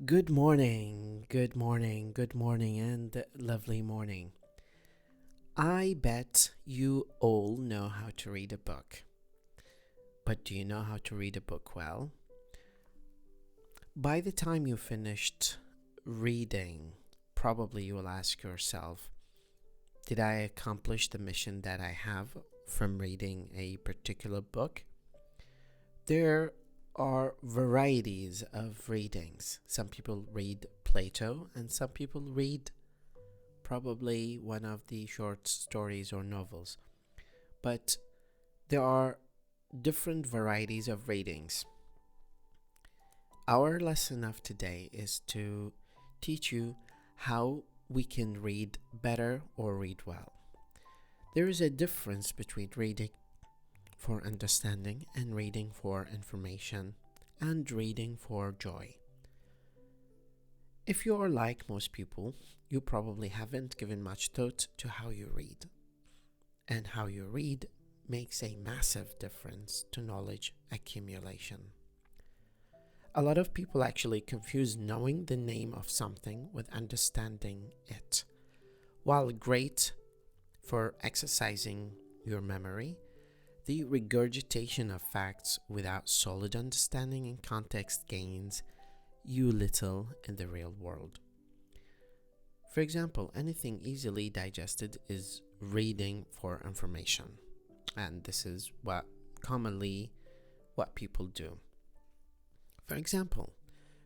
Good morning, and lovely morning. I bet you all know how to read a book. But do you know how to read a book well? By the time you finished reading, probably you will ask yourself, did I accomplish the mission that I have from reading a particular book? There are varieties of readings. Some people read Plato, and some people read probably one of the short stories or novels. But there are different varieties of readings. Our lesson of today is to teach you how we can read better or read well. There is a difference between reading for understanding and reading for information and reading for joy. If you are like most people, you probably haven't given much thought to how you read. And how you read makes a massive difference to knowledge accumulation. A lot of people actually confuse knowing the name of something with understanding it. While great for exercising your memory, the regurgitation of facts without solid understanding and context gains you little in the real world. For example, anything easily digested is reading for information, and this is what people do. For example,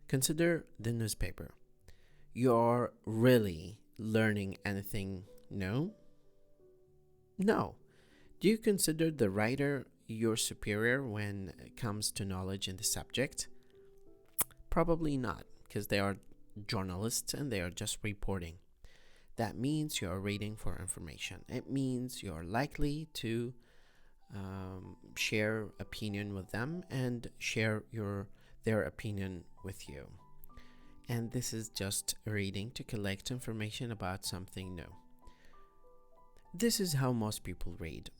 consider the newspaper. You're really learning anything new? No. Do you consider the writer your superior when it comes to knowledge in the subject? Probably not, because they are journalists and they are just reporting. That means you are reading for information. It means you are likely to share opinion with them and share their opinion with you. And this is just reading to collect information about something new. This is how most people read.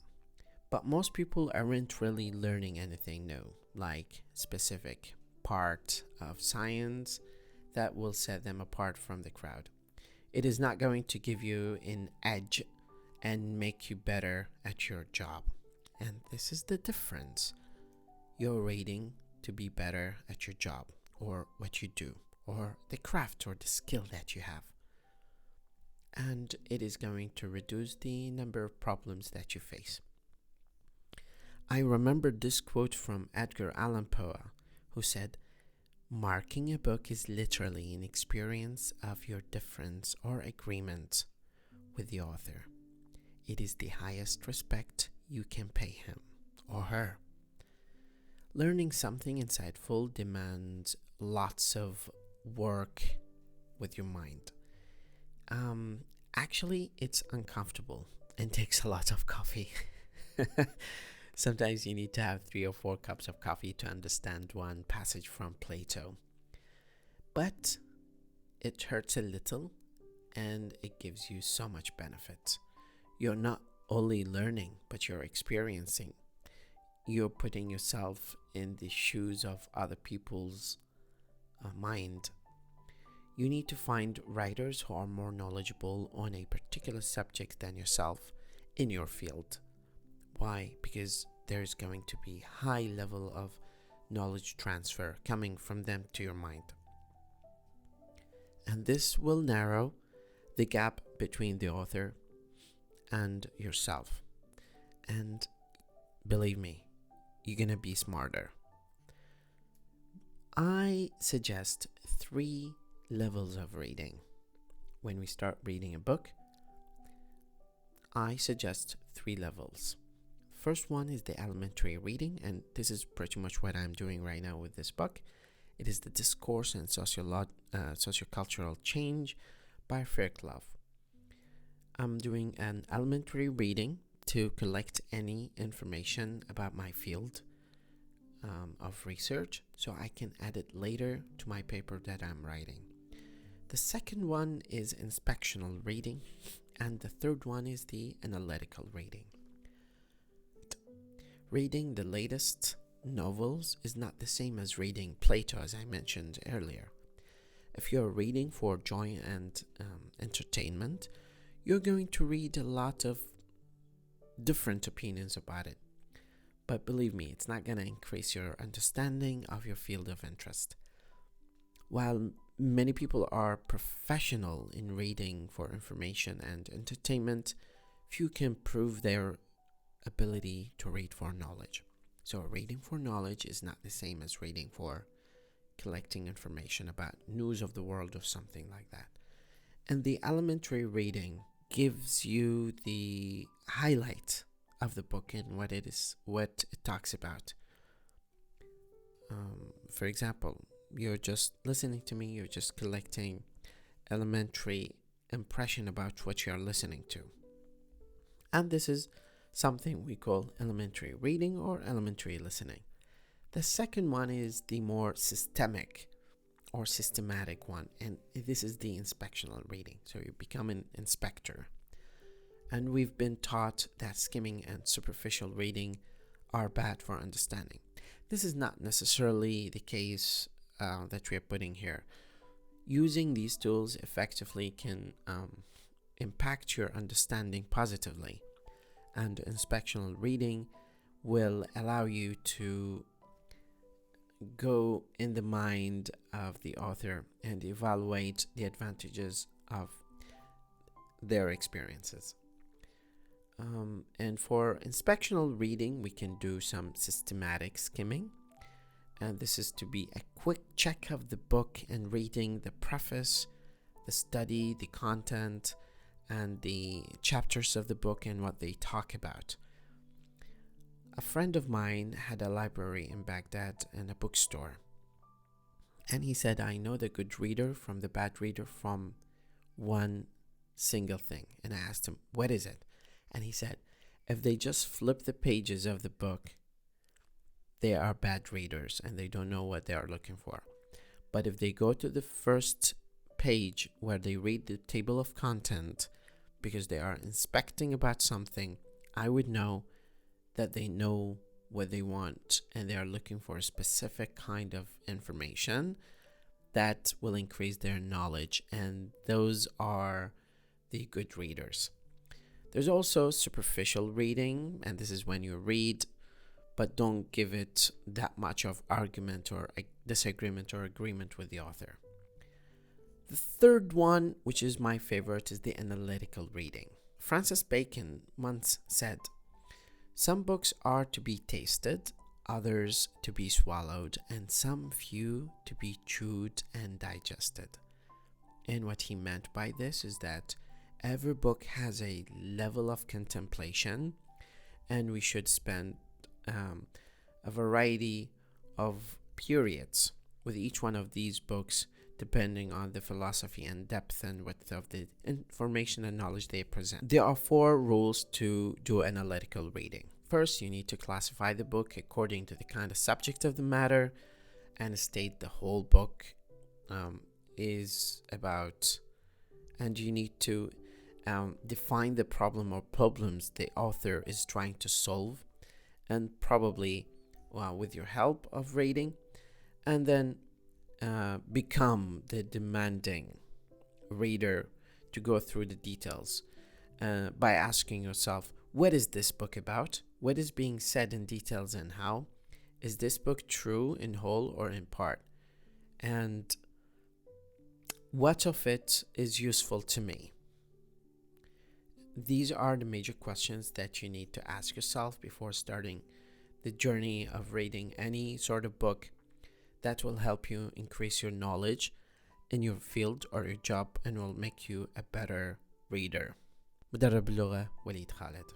But most people aren't really learning anything new, like specific part of science that will set them apart from the crowd. It is not going to give you an edge and make you better at your job. And this is the difference. You're reading to be better at your job or what you do or the craft or the skill that you have. And it is going to reduce the number of problems that you face. I remember this quote from Edgar Allan Poe, who said, "Marking a book is literally an experience of your difference or agreement with the author. It is the highest respect you can pay him or her." Learning something insightful demands lots of work with your mind. Actually, it's uncomfortable and takes a lot of coffee. Sometimes you need to have 3 or 4 cups of coffee to understand one passage from Plato. But it hurts a little and it gives you so much benefit. You're not only learning, but you're experiencing. You're putting yourself in the shoes of other people's mind. You need to find writers who are more knowledgeable on a particular subject than yourself in your field. Why? Because there's going to be high level of knowledge transfer coming from them to your mind. And this will narrow the gap between the author and yourself. And believe me, you're going to be smarter. I suggest 3 levels of reading. When we start reading a book, I suggest 3 levels. First one is the elementary reading, and this is pretty much what I'm doing right now with this book. It is the Discourse and Sociocultural Change by Fairclough. I'm doing an elementary reading to collect any information about my field of research, so I can add it later to my paper that I'm writing. The second one is Inspectional Reading, and the third one is the Analytical Reading. Reading the latest novels is not the same as reading Plato, as I mentioned earlier. If you're reading for joy and entertainment, you're going to read a lot of different opinions about it. But believe me, it's not going to increase your understanding of your field of interest. While many people are professional in reading for information and entertainment, few can prove their ability to read for knowledge. So reading for knowledge is not the same as reading for collecting information about news of the world or something like that. And the elementary reading gives you the highlight of the book and what it talks about. For example, you're just listening to me, you're just collecting elementary impression about what you're listening to. And this is something we call elementary reading or elementary listening. The second one is the more systemic or systematic one, and this is the inspectional reading. So you become an inspector. And we've been taught that skimming and superficial reading are bad for understanding. This is not necessarily the case that we are putting here. Using these tools effectively can impact your understanding positively. And inspectional reading will allow you to go in the mind of the author and evaluate the advantages of their experiences. And for inspectional reading, we can do some systematic skimming. And this is to be a quick check of the book and reading the preface, the study, the content, and the chapters of the book and what they talk about. A friend of mine had a library in Baghdad and a bookstore. And he said, I know the good reader from the bad reader from one single thing. And I asked him, what is it? And he said, if they just flip the pages of the book, they are bad readers and they don't know what they are looking for. But if they go to the first page where they read the table of content because they are inspecting about something, I would know that they know what they want and they are looking for a specific kind of information that will increase their knowledge, and those are the good readers. There's also superficial reading, and this is when you read but don't give it that much of argument or a disagreement or agreement with the author. The third one, which is my favorite, is the analytical reading. Francis Bacon once said, some books are to be tasted, others to be swallowed, and some few to be chewed and digested. And what he meant by this is that every book has a level of contemplation, and we should spend a variety of periods with each one of these books depending on the philosophy and depth and width of the information and knowledge they present. There are 4 rules to do analytical reading. First, you need to classify the book according to the kind of subject of the matter and state the whole book is about, and you need to define the problem or problems the author is trying to solve, and probably with your help of reading, and then become the demanding reader to go through the details by asking yourself, what is this book about? What is being said in details and how? Is this book true in whole or in part? And what of it is useful to me? These are the major questions that you need to ask yourself before starting the journey of reading any sort of book that will help you increase your knowledge in your field or your job and will make you a better reader. مدرب اللغة وليد خالد.